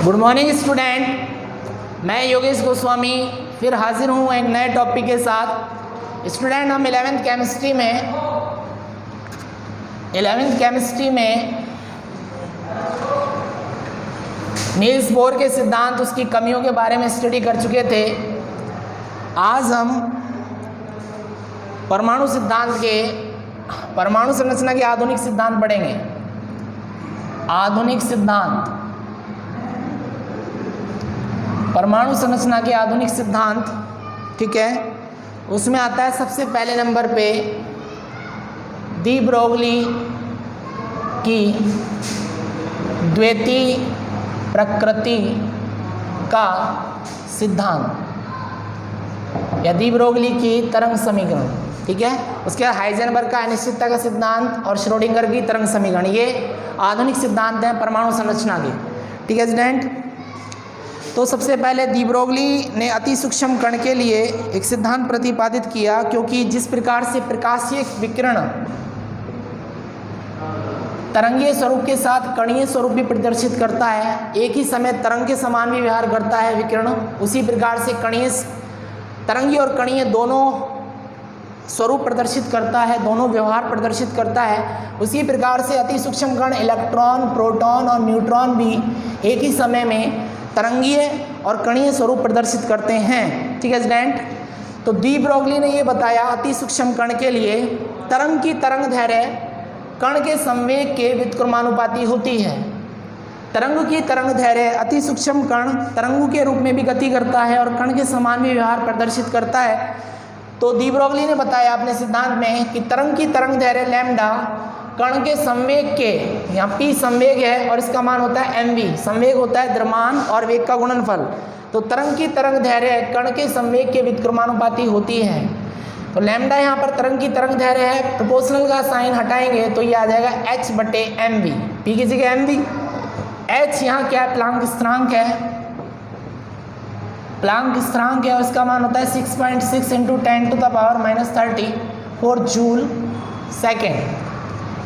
Good morning student, मैं योगेश गोस्वामी फिर हाजिर हूँ एक नए टॉपिक के साथ। स्टूडेंट, हम 11th केमिस्ट्री में नील्स बोर के सिद्धांत, उसकी कमियों के बारे में स्टडी कर चुके थे। आज हम परमाणु संरचना के आधुनिक सिद्धांत पढ़ेंगे। आधुनिक सिद्धांत, परमाणु संरचना के आधुनिक सिद्धांत, ठीक है। उसमें आता है सबसे पहले नंबर पे डी ब्रोगली की द्वितीय प्रकृति का सिद्धांत या डी ब्रोगली की तरंग समीकरण, ठीक है। उसके बाद हाइजेनबर्ग का अनिश्चितता का सिद्धांत और श्रोडिंगर की तरंग समीकरण, ये आधुनिक सिद्धांत हैं परमाणु संरचना के, ठीक है स्टूडेंट। तो सबसे पहले डी ब्रोगली ने अति सूक्ष्म कण के लिए एक सिद्धांत प्रतिपादित किया, क्योंकि जिस प्रकार से प्रकाशीय विकिरण तरंगीय स्वरूप के साथ कणीय स्वरूप भी प्रदर्शित करता है, एक ही समय तरंग के समान भी व्यवहार करता है विकिरण, उसी प्रकार से तरंगीय और कणीय दोनों स्वरूप प्रदर्शित करता है, दोनों व्यवहार प्रदर्शित करता है। उसी प्रकार से अति सूक्ष्म कण इलेक्ट्रॉन, प्रोटॉन और न्यूट्रॉन भी एक ही समय में तरंगीय और कणीय स्वरूप प्रदर्शित करते हैं, ठीक है स्टूडेंट। तो डी ब्रोगली ने ये बताया अति सूक्ष्म कण के लिए तरंग की तरंग दैर्घ्य कण के संवेग के व्युत्क्रमानुपाती होती है। तरंग की तरंग दैर्घ्य अति सूक्ष्म कण तरंगों के रूप में भी गति करता है और कण के समान भी व्यवहार प्रदर्शित करता है। तो डी ब्रोगली ने बताया अपने सिद्धांत में कि तरंग की तरंग दैर्घ्य लैम्डा कण के संवेग के, यहाँ पी संवेग है और इसका मान होता है mv, संवेग होता है द्रव्यमान और वेग का गुणनफल। तो तरंग की तरंग दैर्घ्य कण के संवेग के व्युत्क्रमानुपाती होती है। तो लैम्डा यहाँ पर तरंग की तरंग दैर्घ्य है, प्रोपोर्शनल का साइन हटाएंगे तो ये आ जाएगा h/mv, पी की जगह mv। h यहाँ क्या है, प्लांक स्थिरांक है, प्लांक स्थिरांक है और इसका मान होता है 6.6 × 10⁻³ जूल सेकेंड,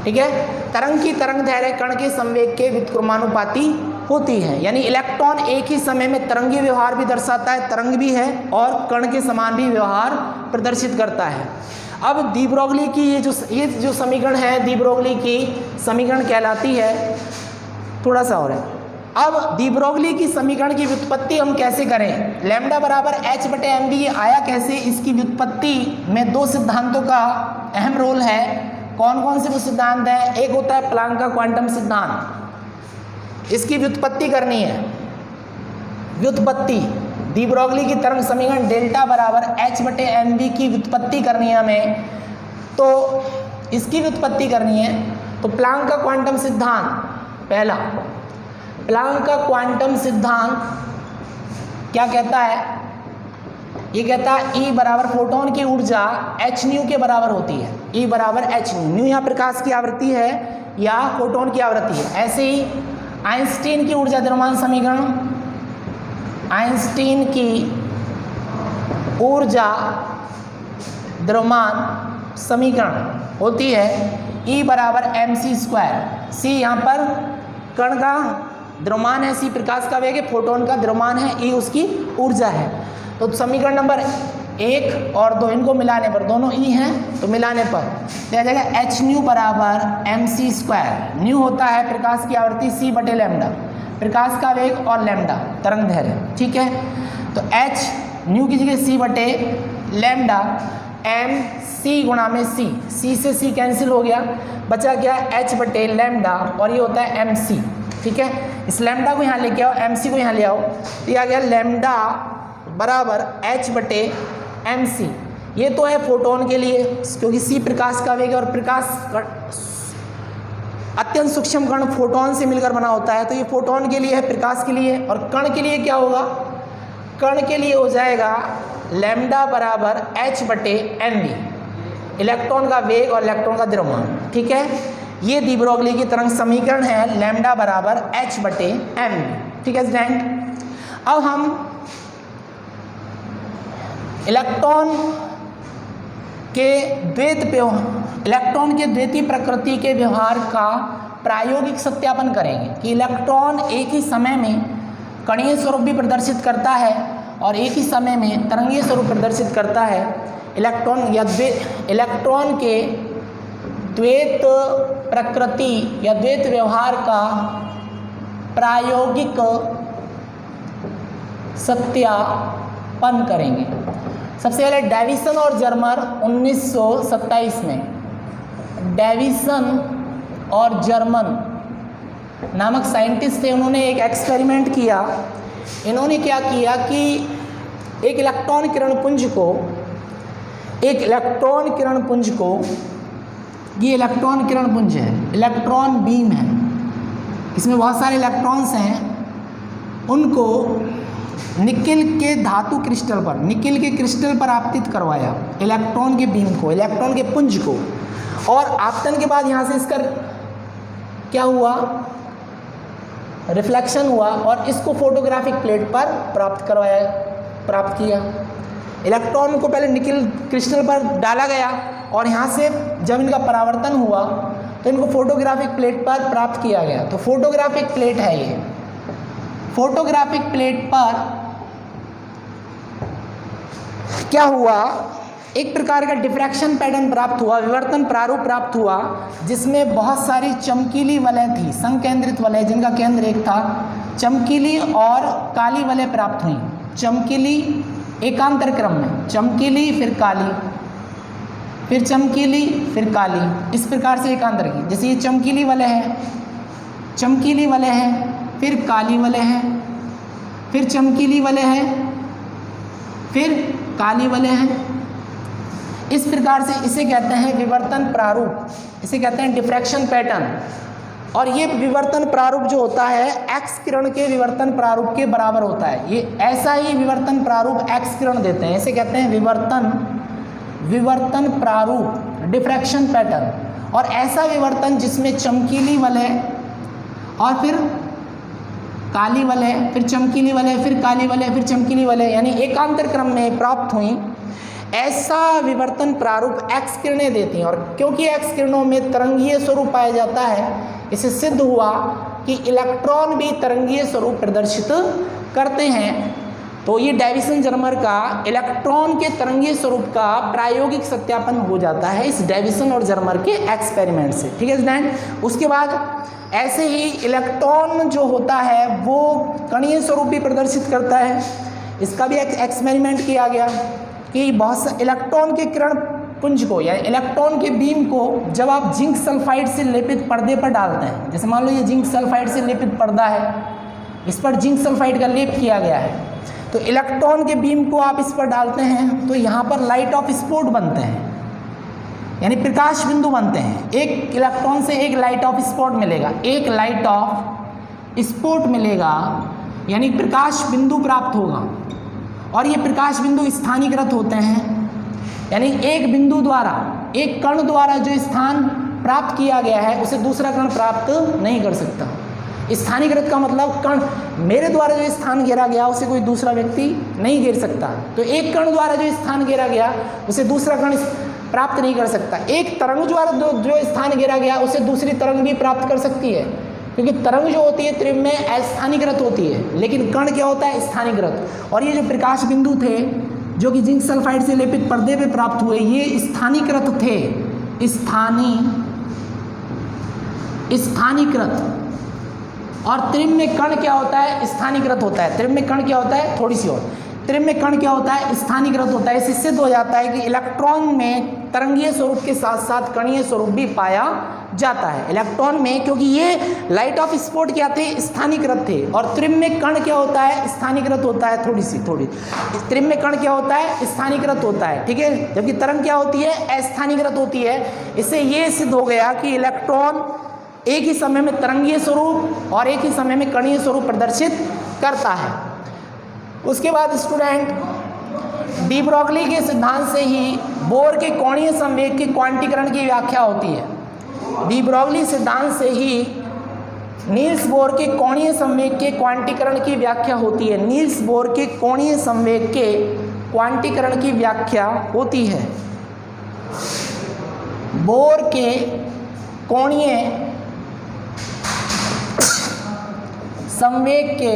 ठीक है। तरंग की तरंग दैर्घ्य कण के संवेग के व्युत्क्रमानुपाती होती है, यानी इलेक्ट्रॉन एक ही समय में तरंगीय व्यवहार भी दर्शाता है, तरंग भी है और कण के समान भी व्यवहार प्रदर्शित करता है। अब डी ब्रोगली की ये जो समीकरण है, डी ब्रोगली की समीकरण कहलाती है, थोड़ा सा और है। अब डी ब्रोगली की समीकरण की व्युत्पत्ति हम कैसे करें, लैम्डा बराबर h/mv ये आया कैसे, इसकी व्युत्पत्ति में दो सिद्धांतों का अहम रोल है। कौन कौन से वो सिद्धांत हैं, एक होता है प्लांक का क्वांटम सिद्धांत, इसकी व्युत्पत्ति करनी है। व्युत्पत्ति डी ब्रोगली की तरंग समीकरण डेल्टा बराबर h/mv की व्युत्पत्ति करनी है हमें, तो इसकी व्युत्पत्ति करनी है। तो प्लांक का क्वांटम सिद्धांत, पहला प्लांक का क्वांटम सिद्धांत क्या कहता है, ये कहता है E बराबर फोटोन की ऊर्जा hν के बराबर होती है। E बराबर hν, न्यू यहाँ प्रकाश की आवृत्ति है या फोटोन की आवृत्ति है। ऐसे ही आइंस्टीन की ऊर्जा द्रव्यमान समीकरण, आइंस्टीन की ऊर्जा द्रव्यमान समीकरण होती है E बराबर mc²। C यहाँ पर कण का द्रव्यमान है, C प्रकाश का वेग है, फोटोन का द्रव्यमान है, E उसकी ऊर्जा है। तो समीकरण नंबर 1 और 2 इनको मिलाने पर, दोनों E हैं तो मिलाने पर आ जाएगा hν बराबर mc²। न्यू होता है प्रकाश की आवृत्ति c/λ, प्रकाश का वेग और लैम्डा तरंग दैर्घ्य, ठीक है। तो h न्यू की जगह c/λ, mc × c से c कैंसिल हो गया, बचा क्या h/λ और ये होता है mc, ठीक है। इस लैम्डा को यहाँ लेके आओ, mc को यहाँ ले आओ, तो ये आ गया लैम्डा बराबर h/mc। ये तो है फोटोन के लिए, क्योंकि c प्रकाश का वेग है और प्रकाश अत्यंत सूक्ष्म कण फोटोन से मिलकर बना होता है, तो ये फोटोन के लिए है, प्रकाश के लिए। और कण के लिए क्या होगा, कण के लिए हो जाएगा लैम्डा बराबर h/mv, इलेक्ट्रॉन का वेग और इलेक्ट्रॉन का द्रव्यमान, ठीक है। ये डी ब्रोगली की तरंग समीकरण है, लैम्डा बराबर h/mv, ठीक है स्टूडेंट। अब हम इलेक्ट्रॉन के द्वैतीय प्रकृति के व्यवहार का प्रायोगिक सत्यापन करेंगे कि इलेक्ट्रॉन एक ही समय में कणीय स्वरूप भी प्रदर्शित करता है और एक ही समय में तरंगीय स्वरूप प्रदर्शित करता है। इलेक्ट्रॉन के द्वैत प्रकृति या द्वैत व्यवहार का प्रायोगिक सत्यापन करेंगे। सबसे पहले डेविसन और जर्मर 1927 में, डेविसन और जर्मन नामक साइंटिस्ट थे, उन्होंने एक एक्सपेरिमेंट किया। इन्होंने क्या किया कि एक इलेक्ट्रॉन किरण पुंज को, ये इलेक्ट्रॉन किरण पुंज है, इलेक्ट्रॉन बीम है, इसमें बहुत सारे इलेक्ट्रॉन्स हैं, उनको निकिल के धातु क्रिस्टल पर, निकिल के क्रिस्टल पर आपतित करवाया इलेक्ट्रॉन के बीम को, इलेक्ट्रॉन के पुंज को, और आपतन के बाद यहाँ से इसका क्या हुआ, रिफ्लेक्शन हुआ और इसको फोटोग्राफिक प्लेट पर प्राप्त किया। इलेक्ट्रॉन को पहले निकिल क्रिस्टल पर डाला गया और यहाँ से जब इनका परावर्तन हुआ तो इनको फोटोग्राफिक प्लेट पर प्राप्त किया गया। तो फोटोग्राफिक प्लेट है ये, फोटोग्राफिक प्लेट पर क्या हुआ, एक प्रकार का डिफ्रैक्शन पैटर्न प्राप्त हुआ, विवर्तन प्रारूप प्राप्त हुआ, जिसमें बहुत सारी चमकीली वलय थी, संकेंद्रित वलय जिनका केंद्र एक था, चमकीली और काली वलय प्राप्त हुई। चमकीली एकांतर क्रम में, चमकीली फिर काली, फिर चमकीली फिर काली, इस प्रकार से एकांतर की। जैसे ये चमकीली वलय है, चमकीली वलय है, फिर काली वलय है, फिर चमकीली वलय है, फिर काली वलय है। इस प्रकार से इसे कहते हैं विवर्तन प्रारूप, इसे कहते हैं डिफ्रैक्शन पैटर्न। और ये विवर्तन प्रारूप जो होता है एक्स किरण के विवर्तन प्रारूप के बराबर होता है। ये ऐसा ही विवर्तन प्रारूप एक्स किरण देते हैं, इसे कहते हैं विवर्तन प्रारूप, डिफ्रैक्शन पैटर्न। और ऐसा विवर्तन जिसमें चमकीली वलय और फिर काली वलय, फिर चमकीली वलय, फिर काली वलय, फिर चमकीली वलय, यानी एकांतर क्रम में प्राप्त हुई, ऐसा विवर्तन प्रारूप एक्स किरणें देती हैं। और क्योंकि एक्स किरणों में तरंगीय स्वरूप पाया जाता है, इसे सिद्ध हुआ कि इलेक्ट्रॉन भी तरंगीय स्वरूप प्रदर्शित करते हैं। तो ये डेविसन जर्मर का इलेक्ट्रॉन के तरंगीय स्वरूप का प्रायोगिक सत्यापन हो जाता है इस डेविसन और जर्मर के एक्सपेरिमेंट से। ठीक है स्टूडेंट। उसके बाद ऐसे ही इलेक्ट्रॉन जो होता है वो कणीय स्वरूप भी प्रदर्शित करता है। इसका भी एक एक्सपेरिमेंट किया गया कि बहुत से इलेक्ट्रॉन के किरण पुंज को या इलेक्ट्रॉन के बीम को जब आप जिंक सल्फाइड से लेपित पर्दे पर डालते हैं, जैसे मान लो ये जिंक सल्फाइड से लेपित पर्दा है, इस पर जिंक सल्फाइड का लेप किया गया है, तो इलेक्ट्रॉन के बीम को आप इस पर डालते हैं तो यहाँ पर लाइट ऑफ स्पॉट बनते हैं, यानी प्रकाश बिंदु बनते हैं। एक इलेक्ट्रॉन से एक लाइट ऑफ स्पॉट मिलेगा, एक लाइट ऑफ स्पॉट मिलेगा, यानी प्रकाश बिंदु प्राप्त होगा। और ये प्रकाश बिंदु स्थानीकृत होते हैं, यानी एक बिंदु द्वारा, एक कण द्वारा जो स्थान प्राप्त किया गया है उसे दूसरा कण प्राप्त नहीं कर सकता। स्थानीकृत का मतलब कण, मेरे द्वारा जो स्थान घेरा गया उसे कोई दूसरा व्यक्ति नहीं घेर सकता। तो एक कण द्वारा जो स्थान घेरा गया उसे दूसरा कण प्राप्त नहीं कर सकता। एक तरंग द्वारा जो स्थान घेरा गया उसे दूसरी तरंग भी प्राप्त कर सकती है, क्योंकि तरंग जो होती है त्रिम में अस्थानीकृत होती है, लेकिन कण क्या होता है, स्थानीकृत। और ये जो प्रकाश बिंदु थे जो कि जिंक सल्फाइड से लेपित पर्दे पे प्राप्त हुए, ये स्थानीकृत थे, स्थानीकृत। और त्रिम में कण क्या होता है, स्थानीकृत होता है। त्रिम में कण क्या होता है, थोड़ी सी और, त्रिम में कण क्या होता है, स्थानीकृत होता है। इससे सिद्ध हो जाता है कि इलेक्ट्रॉन में तरंगीय स्वरूप के साथ साथ कणीय स्वरूप भी पाया जाता है इलेक्ट्रॉन में, क्योंकि ये लाइट ऑफ स्पॉट क्या थे, स्थानीकृत थे। और त्रिम में कण क्या होता है, स्थानीकृत होता है, थोड़ी त्रिम में कण क्या होता है, स्थानीकृत होता है। ठीक है, जबकि तरंग क्या होती है, अस्थानीकृत होती है। इससे ये सिद्ध हो गया कि इलेक्ट्रॉन एक ही समय में तरंगीय स्वरूप और एक ही समय में कणीय स्वरूप प्रदर्शित करता है। उसके बाद स्टूडेंट डी ब्रोगली के सिद्धांत से ही बोर के कोणीय संवेग के क्वांटीकरण की व्याख्या होती है। डी ब्रोगली सिद्धांत से ही नील्स बोर के कोणीय संवेग के क्वांटीकरण की व्याख्या होती है। नील्स बोर के कोणीय संवेग के क्वांटीकरण की व्याख्या होती है। बोर के कोणीय संवेग के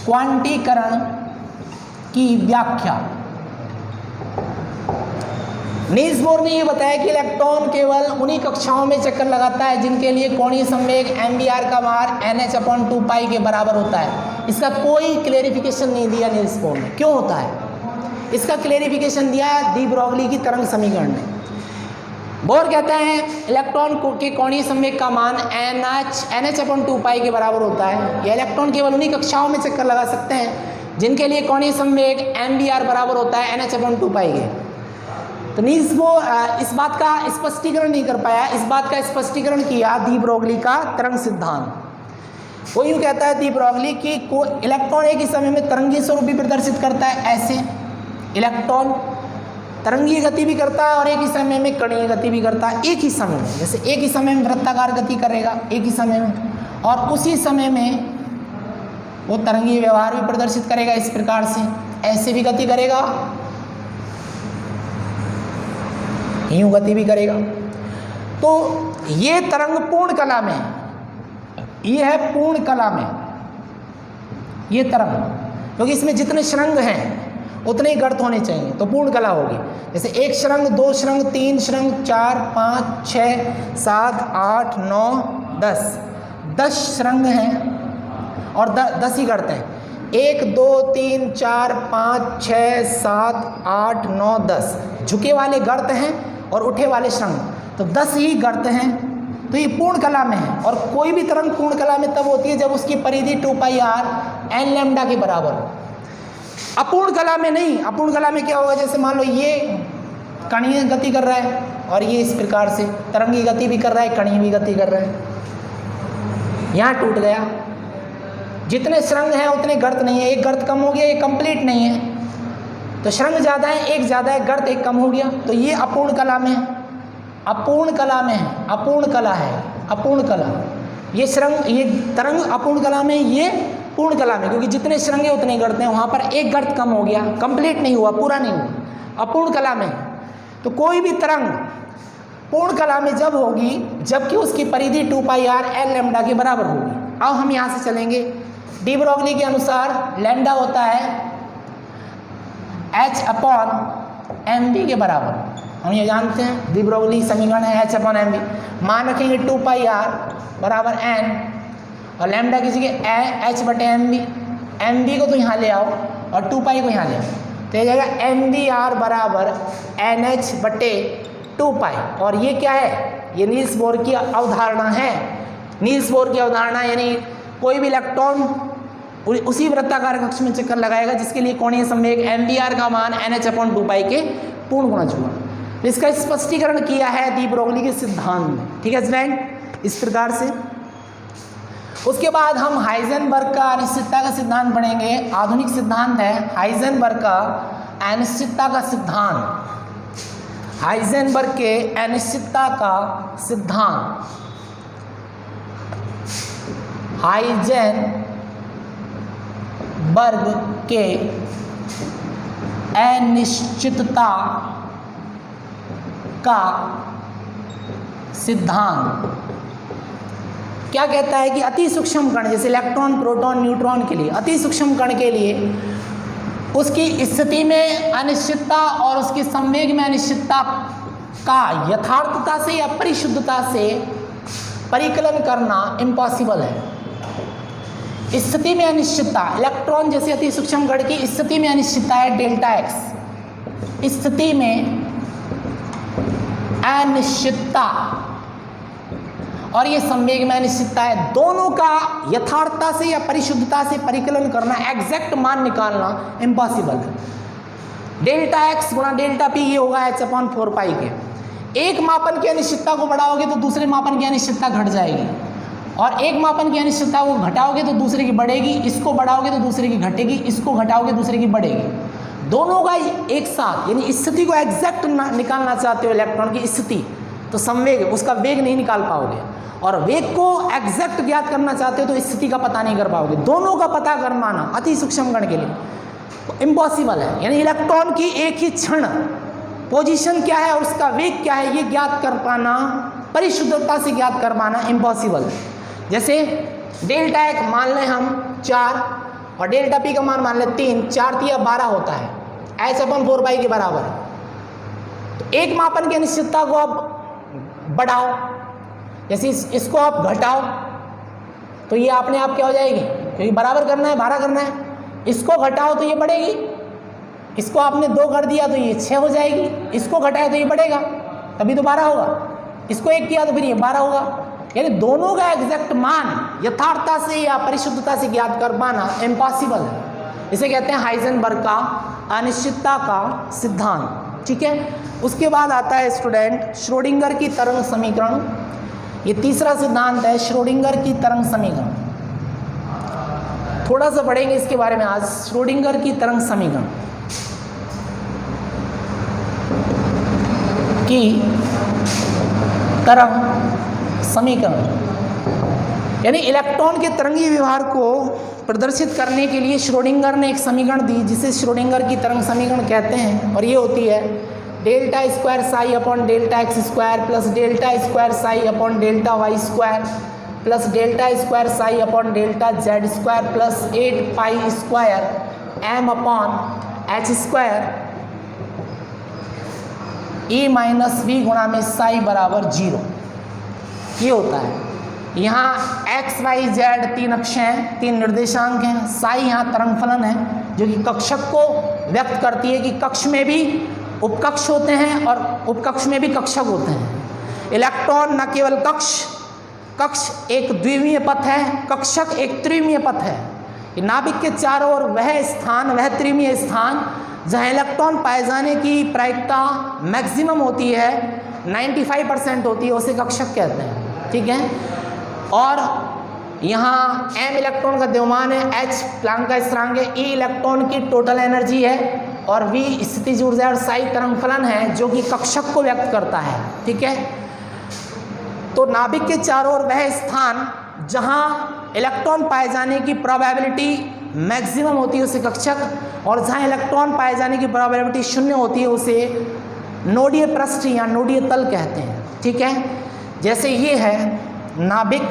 क्वांटीकरण की व्याख्या। नील्स बोर ने ये बताया कि इलेक्ट्रॉन केवल उन्हीं कक्षाओं में चक्कर लगाता है जिनके लिए कोणीय संवेग mvr का मान nh/2π के बराबर होता है। इसका कोई क्लेरिफिकेशन नहीं दिया नील्स बोर ने, क्यों होता है? इसका क्लेरिफिकेशन दिया डी ब्रोगली की तरंग समीकरण में। बोर कहता है इलेक्ट्रॉन के कोणीय संवेग का मान nh/2π के बराबर होता है। यह इलेक्ट्रॉन केवल उन्हीं कक्षाओं में चक्कर लगा सकते हैं जिनके लिए कोणीय संवेग mvr बराबर होता है nh/2π के। तो नील्स बोर इस बात का स्पष्टीकरण नहीं कर पाया, इस बात का स्पष्टीकरण किया डी ब्रोगली का तरंग सिद्धांत। वो यूँ कहता है डी ब्रोगली कि इलेक्ट्रॉन एक ही समय में तरंगी स्वरूप भी प्रदर्शित करता है। ऐसे इलेक्ट्रॉन तरंगीय गति भी करता है और एक ही समय में कणीय गति भी करता है। एक ही समय में, जैसे एक ही समय में वृत्ताकार गति करेगा एक ही समय में, और उसी समय में वो तरंगीय व्यवहार भी प्रदर्शित करेगा। इस प्रकार से ऐसे भी गति करेगा, यूं गति भी करेगा। तो ये तरंग पूर्ण कला में, ये है पूर्ण कला में ये तरंग, क्योंकि इसमें जितने शृंग हैं उतने ही गर्त होने चाहिए, तो पूर्ण कला होगी। जैसे एक शृंग, दो शृंग, तीन शृंग, 4, 5, 6, 7, 8, 9, 10 शृंग हैं और 10 ही गर्त हैं। 1, 2, 3, 4, 5, 6, 7, 8, 9, 10 झुके वाले गर्त हैं और उठे वाले शृंग, तो 10 ही गर्त हैं। तो ये पूर्ण कला में है। और कोई भी तरंग पूर्ण कला में तब होती है जब उसकी परिधि 2πr n लैम्डा के बराबर हो। अपूर्ण कला में नहीं। अपूर्ण कला में क्या होगा, जैसे मान लो ये कणीय गति कर रहा है और ये इस प्रकार से तरंगी गति भी कर रहा है, कणीय भी गति कर रहा है, यहाँ टूट गया। जितने शृंग हैं उतने गर्त नहीं है, एक गर्त कम हो गया, ये कंप्लीट नहीं है। तो शृंग ज़्यादा है, एक ज़्यादा है, गर्त एक कम हो गया, तो ये अपूर्ण कला में है। अपूर्ण कला में है, अपूर्ण कला है, अपूर्ण कला। ये शृंग, ये तरंग अपूर्ण कला में, ये पूर्ण कला में, क्योंकि जितने शृंग है उतने गर्त हैं। वहाँ पर एक गर्त कम हो गया, कंप्लीट नहीं हुआ, पूरा नहीं हुआ, अपूर्ण कला में। तो कोई भी तरंग पूर्ण कला में जब होगी जबकि उसकी परिधि 2πr n लैम्डा के बराबर होगी। अब हम यहाँ से चलेंगे। डी ब्रोगली के अनुसार लैम्डा होता है h/mv के बराबर। हम ये जानते हैं, डी ब्रोगली समीकरण है h/mv। मान रखेंगे 2πr बराबर n और लैम्डा की जगह h/mv। mv को तो यहाँ ले आओ और 2π को यहाँ ले आओ, तो ये जाएगा mvr बराबर nh/2π। और ये क्या है, ये नील्स बोर की अवधारणा है। नील्स बोर की अवधारणा यानी कोई भी इलेक्ट्रॉन उसी वृत्ताकार कक्ष में चक्कर लगाएगा जिसके लिए कोणीय संवेग mvr का मान nh/2π के पूर्ण गुणज हुआ। इसका स्पष्टीकरण किया है डी ब्रोगली के सिद्धांत में। ठीक है स्टूडेंट, इस प्रकार से। उसके बाद हम हाइजेनबर्ग का अनिश्चितता का सिद्धांत पढ़ेंगे। आधुनिक सिद्धांत है हाइजेनबर्ग का अनिश्चितता का सिद्धांत। हाइजेनबर्ग के अनिश्चितता का सिद्धांत, हाइजेनबर्ग के अनिश्चितता का सिद्धांत क्या कहता है कि अति सूक्ष्म कण, जैसे इलेक्ट्रॉन, प्रोटॉन, न्यूट्रॉन के लिए, अति सूक्ष्म कण के लिए उसकी स्थिति में अनिश्चितता और उसके संवेग में अनिश्चितता का यथार्थता से या परिशुद्धता से परिकलन करना इम्पॉसिबल है। स्थिति में अनिश्चितता, इलेक्ट्रॉन जैसे अति सूक्ष्म कण की स्थिति में अनिश्चितता है Δx। स्थिति में अनिश्चितता और ये संवेग में अनिश्चितता है, दोनों का यथार्थता से या परिशुद्धता से परिकलन करना, एग्जैक्ट मान निकालना इम्पॉसिबल है। Δx गुणा Δp ये होगा h/4π के। एक मापन की अनिश्चितता को बढ़ाओगे तो दूसरे मापन की अनिश्चितता घट जाएगी, और एक मापन की अनिश्चितता को घटाओगे तो दूसरे की बढ़ेगी, इसको बढ़ाओगे तो दूसरे की घटेगी, इसको घटाओगे दूसरे की बढ़ेगी। दोनों का एक साथ, यानी स्थिति को एग्जैक्ट निकालना चाहते हो इलेक्ट्रॉन की स्थिति, तो संवेग उसका वेग नहीं निकाल पाओगे, और वेग को एग्जैक्ट ज्ञात करना चाहते हो तो स्थिति का पता नहीं कर पाओगे। दोनों का पता कर पाना अति सूक्ष्म कण के लिए इम्पॉसिबल है। यानी इलेक्ट्रॉन की एक ही क्षण पोजीशन क्या है और उसका वेग क्या है ये ज्ञात कर पाना, परिशुद्धता से ज्ञात कर पाना इम्पॉसिबल है। जैसे Δx मान लें हम 4, और डेल्टा पी का मान मान ले 3, 4 तिया 12 होता है, H/4 के बराबर। तो एक मापन की अनिश्चितता को आप बढ़ाओ, जैसे इसको आप घटाओ तो ये अपने आप क्या हो जाएगी, क्योंकि बराबर करना है, 12 करना है। इसको घटाओ तो ये बढ़ेगी, इसको आपने 2 कर दिया तो ये 6 हो जाएगी, इसको घटाया तो ये बढ़ेगा, तभी तो 12 होगा। इसको 1 किया तो फिर ये 12 होगा। यानी दोनों का एग्जैक्ट मान यथार्थता से या परिशुद्धता से ज्ञात कर पाना इम्पॉसिबल है। इसे कहते हैं हाइजेनबर्ग का अनिश्चितता का सिद्धांत। ठीक है, उसके बाद आता है स्टूडेंट श्रोडिंगर की तरंग समीकरण। ये तीसरा सिद्धांत है, श्रोडिंगर की तरंग समीकरण। थोड़ा सा पढ़ेंगे इसके बारे में आज, श्रोडिंगर की तरंग समीकरण की तरंग समीकरण, यानी इलेक्ट्रॉन के तरंगी व्यवहार को प्रदर्शित करने के लिए श्रोडिंगर ने एक समीकरण दी जिसे श्रोडिंगर की तरंग समीकरण कहते हैं। और ये होती है delta square psi upon delta x square plus delta square psi upon delta y square plus delta square psi upon delta z square plus 8 pi square m upon h square a minus b गुणा में साई बराबर 0। ये होता है। यहाँ x Y Z 3 अक्ष हैं, 3 निर्देशांक हैं। साई यहाँ तरंग फलन है जो कि कक्षक को व्यक्त करती है कि कक्ष में भी उपकक्ष होते हैं और उपकक्ष में भी कक्षक होते हैं। इलेक्ट्रॉन न केवल कक्ष एक द्विमीय पथ है, कक्षक एक त्रिमीय पथ है। नाभिक के चारों ओर वह स्थान, वह त्रिमीय स्थान जहाँ इलेक्ट्रॉन पाए जाने की प्रायिकता मैक्सिमम होती है, 95% होती है, उसे कक्षक कहते हैं। ठीक है, और यहाँ m इलेक्ट्रॉन का द्रव्यमान है, h प्लैंक का स्थिरांक है, e इलेक्ट्रॉन की टोटल एनर्जी है और v स्थितिज ऊर्जा और साई तरंग फलन है जो कि कक्षक को व्यक्त करता है। ठीक है, तो नाभिक के चारों ओर वह स्थान जहाँ इलेक्ट्रॉन पाए जाने की प्रोबेबिलिटी मैक्सिमम होती है उसे कक्षक, और जहाँ इलेक्ट्रॉन पाए जाने की प्रोबेबिलिटी 0 होती है उसे नोडीय पृष्ठ या नोडीय तल कहते हैं। ठीक है, जैसे ये है नाभिक,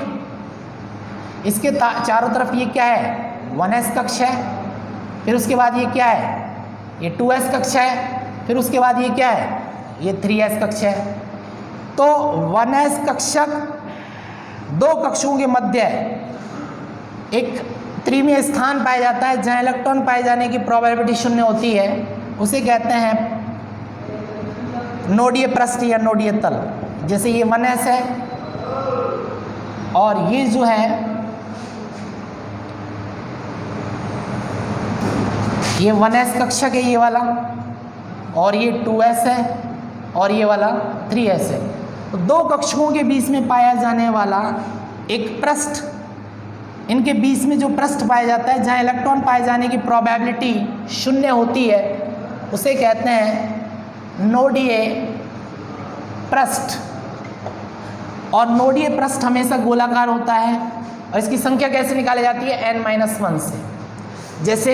इसके चारों तरफ ये क्या है, 1s कक्ष है, फिर उसके बाद ये क्या है, ये 2s कक्ष है, फिर उसके बाद ये क्या है, ये 3s कक्ष है। तो 1s कक्षक 2 कक्षों के मध्य एक त्रिमीय स्थान पाया जाता है जहाँ इलेक्ट्रॉन पाए जाने की प्रोबेबिलिटी 0 होती है, उसे कहते हैं नोडीय पृष्ठ या नोडीय तल। जैसे ये 1s है और ये जो है ये 1s कक्षक है ये वाला, और ये 2s है और ये वाला 3s है। तो 2 कक्षकों के बीच में पाया जाने वाला एक पृष्ठ, इनके बीच में जो पृष्ठ पाया जाता है जहाँ इलेक्ट्रॉन पाए जाने की प्रोबेबिलिटी 0 होती है उसे कहते हैं नोडीय पृष्ठ। और नोडीय पृष्ठ हमेशा गोलाकार होता है और इसकी संख्या कैसे निकाली जाती है, n-1 से। जैसे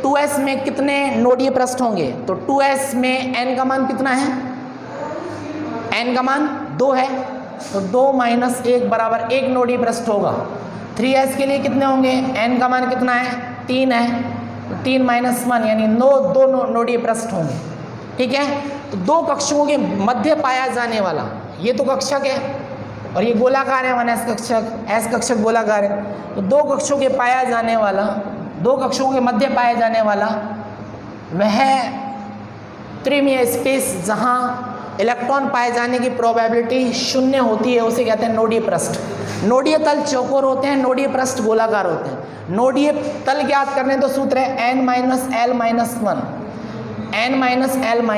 2s में कितने नोडीय पृष्ठ होंगे, तो 2s में n का मान कितना है, n का मान 2 है, तो 2 - 1 बराबर 1 नोडीय पृष्ठ होगा। 3s के लिए कितने होंगे, n का मान कितना है, 3 है, तो 3 - 1 यानी 2 नोडीय पृष्ठ होंगे। ठीक है, तो 2 कक्षकों के मध्य पाया जाने वाला ये तो कक्षक है और ये गोलाकार है 1s कक्षक, s कक्षक गोलाकार है। तो 2 कक्षों के पाया जाने वाला, 2 कक्षों के मध्य पाया जाने वाला वह त्रिमीय स्पेस जहाँ इलेक्ट्रॉन पाए जाने की प्रोबेबिलिटी 0 होती है उसे कहते हैं नोडीय पृष्ठ। नोडीय तल चौकोर होते हैं, नोडीय पृष्ठ गोलाकार होते हैं। नोडीय तल ज्ञात करने तो सूत्र है n - l - 1, n - l -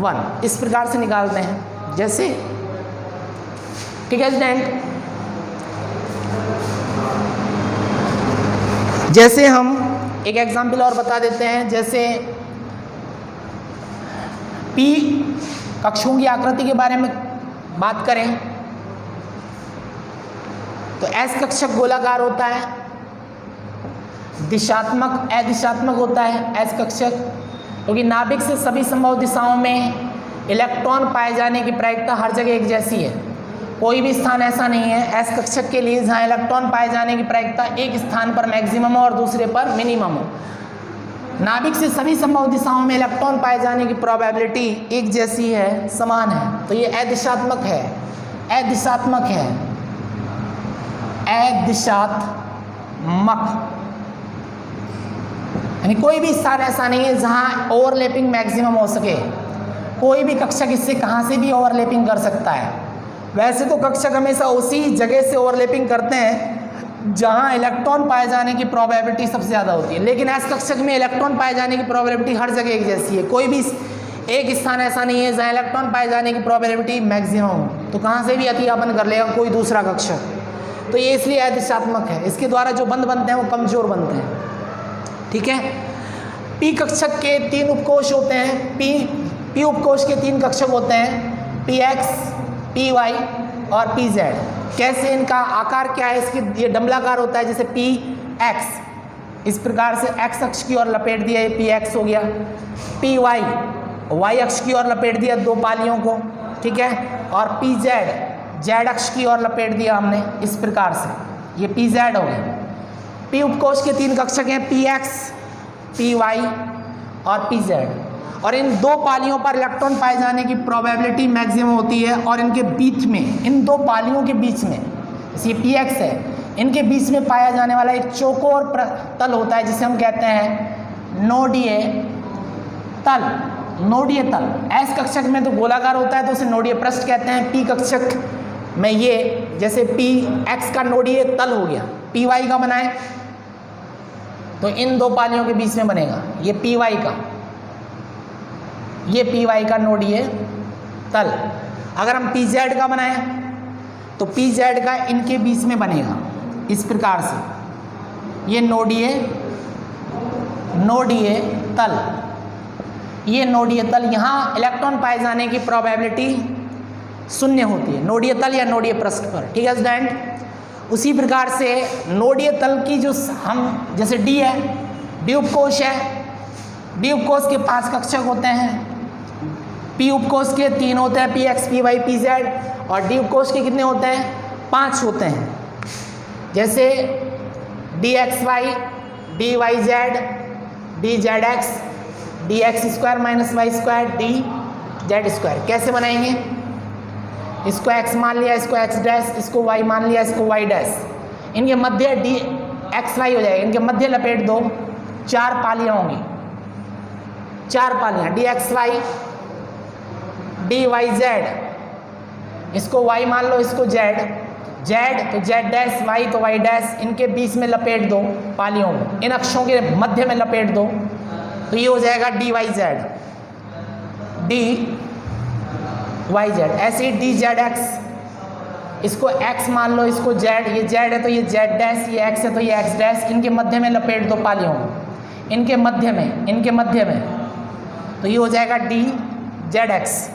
1 इस प्रकार से निकालते हैं। जैसे, ठीक है स्टूडेंट, जैसे हम एक एग्जाम्पल और बता देते हैं। जैसे P कक्षों की आकृति के बारे में बात करें तो S कक्षक गोलाकार होता है, दिशात्मक अदिशात्मक होता है S कक्षक, क्योंकि नाभिक से सभी संभव दिशाओं में इलेक्ट्रॉन पाए जाने की प्रायिकता हर जगह एक जैसी है। कोई भी स्थान ऐसा नहीं है एस कक्षक के लिए जहाँ इलेक्ट्रॉन पाए जाने की प्रायिकता एक स्थान पर मैक्सिमम और दूसरे पर मिनिमम हो। नाभिक से सभी संभव दिशाओं में इलेक्ट्रॉन पाए जाने की प्रोबेबिलिटी एक जैसी है, समान है। तो ये अदिशात्मक है, अदिशात्मक है, अदिशात्मक, यानी कोई भी स्थान ऐसा नहीं है जहां ओवरलैपिंग मैक्सिमम हो सके। कोई भी कक्षक इससे कहां से भी ओवरलैपिंग कर सकता है। वैसे तो कक्षक हमेशा उसी जगह से ओवरलैपिंग करते हैं जहां इलेक्ट्रॉन पाए जाने की प्रोबेबिलिटी सबसे ज़्यादा होती है, लेकिन एस कक्षक में इलेक्ट्रॉन पाए जाने की प्रोबेबिलिटी हर जगह एक जैसी है। कोई भी एक स्थान ऐसा नहीं है जहां इलेक्ट्रॉन पाए जाने की प्रोबेबिलिटी मैक्सिमम हो। तो कहाँ से भी अतिव्यापन कर लेगा कोई दूसरा कक्षक। तो ये इसलिए अदिशात्मक है। इसके द्वारा जो बंध बनते हैं वो कमजोर बनते हैं। ठीक है। पी कक्षक के 3 उपकोष होते हैं। पी उपकोष के 3 कक्षक होते हैं, पी एक्स, पी वाई और पी जेड। कैसे इनका आकार क्या है, इसकी ये डंबलाकार होता है जैसे पी एक्स। इस प्रकार से एक्स अक्ष की ओर लपेट दिया, ये पी एक्स हो गया। पी वाई, वाई अक्ष की ओर लपेट दिया 2 पालियों को। ठीक है। और पी जेड, जेड अक्ष की ओर लपेट दिया हमने इस प्रकार से, ये पी जेड हो गया। पी उपकोष के 3 कक्षक हैं, पी एक्स, पी वाई और पी जेड। और इन 2 पालियों पर इलेक्ट्रॉन पाए जाने की प्रोबेबिलिटी मैक्सिमम होती है। और इनके बीच में, इन 2 पालियों के बीच में, ये पी एक्स है, इनके बीच में पाया जाने वाला एक चौकोर तल होता है जिसे हम कहते हैं नोडीय तल। नोडीय तल एस कक्षक में तो गोलाकार होता है तो उसे नोडीय पृष्ठ कहते हैं। पी कक्षक में ये जैसे पी एक्स का नोडीय तल हो गया, पी वाई का बनाए तो इन 2 पालियों के बीच में बनेगा ये पी वाई का, ये पी वाई का नोडीय तल। अगर हम पी जेड का बनाएं तो पी जेड का इनके बीच में बनेगा इस प्रकार से, ये नोडीय तल, ये नोडीय तल। यहाँ इलेक्ट्रॉन पाए जाने की प्रोबेबिलिटी 0 होती है नोडीय तल या नोडीय पृष्ठ पर। ठीक है स्टूडेंट। उसी प्रकार से नोडीय तल की जो हम, जैसे डी है, डी उपकोष है, डी उपकोष के 5 कक्षक होते हैं। पी उपकोष के 3 होते हैं, P X, P Y, P Z. और डी उपकोष के कितने होते हैं? 5 होते हैं। जैसे D x Y, D Y Z, D Z X, D X square minus Y square, D Z square. कैसे बनाएंगे? इसको x मान लिया, इसको x डैश, इसको y मान लिया, इसको y डैश। इनके मध्य डी एक्स वाई हो जाएगा, इनके मध्य लपेट दो, 4 पालियाँ होंगी, 4 पालियाँ, d x Y, D Y z, इसको y मान लो, इसको z, z तो z डैश, y तो y डैश। इनके बीच में लपेट दो पालियों को, इन अक्षों के मध्य में लपेट दो तो ये हो जाएगा D Y Z, D Y Z. ऐसे ही डी जेड एक्स, इसको x मान लो, इसको z, ये z है तो ये z डैश, ये x है तो ये x डैश। इनके मध्य में लपेट दो पालियों को, इनके मध्य में तो ये हो जाएगा डी जेड एक्स।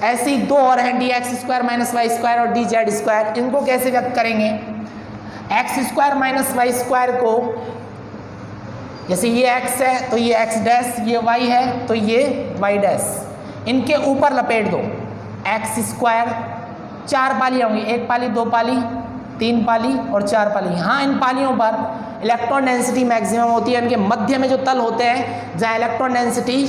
ऐसे ही 2 और हैं, D X square minus Y square और डी जेड स्क्वायर। इनको कैसे व्यक्त करेंगे? X square minus Y square को, जैसे ये x है तो ये x डैश, ये y है तो ये y डैश, इनके ऊपर लपेट दो एक्स स्क्वायर। 4 पालियाँ होंगी, 1 पाली, 2 पाली, 3 पाली और 4 पाली। हाँ, इन पालियों पर इलेक्ट्रॉन डेंसिटी मैक्सिमम होती है। इनके मध्य में जो तल होते हैं जहाँ इलेक्ट्रॉन डेंसिटी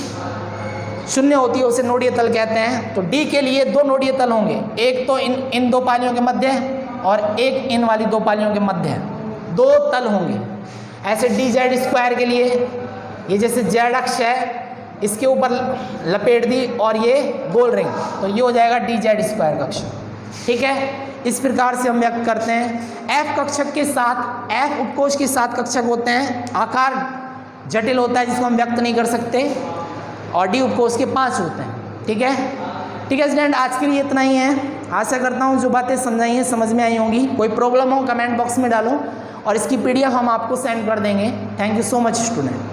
0 होती है उसे नोडीय तल कहते हैं। तो डी के लिए 2 नोडीय तल होंगे, एक तो इन 2 पालियों के मध्य और एक इन वाली 2 पालियों के मध्य, 2 तल होंगे। ऐसे डी जेड स्क्वायर के लिए ये जैसे जेड अक्ष है इसके ऊपर लपेट दी और ये गोल रिंग, तो ये हो जाएगा डी जेड स्क्वायर कक्ष। ठीक है। इस प्रकार से हम व्यक्त करते हैं। एफ कक्षक के साथ, एफ उपकोष के 7 कक्षक होते हैं, आकार जटिल होता है जिसको हम व्यक्त नहीं कर सकते, और डी उपकोष के 5 होते हैं। ठीक है। ठीक है स्टूडेंट, आज के लिए इतना ही है। आशा करता हूँ जो बातें समझाई हैं समझ में आई होंगी। कोई प्रॉब्लम हो कमेंट बॉक्स में डालो और इसकी PDF हम आपको सेंड कर देंगे। Thank you so much student.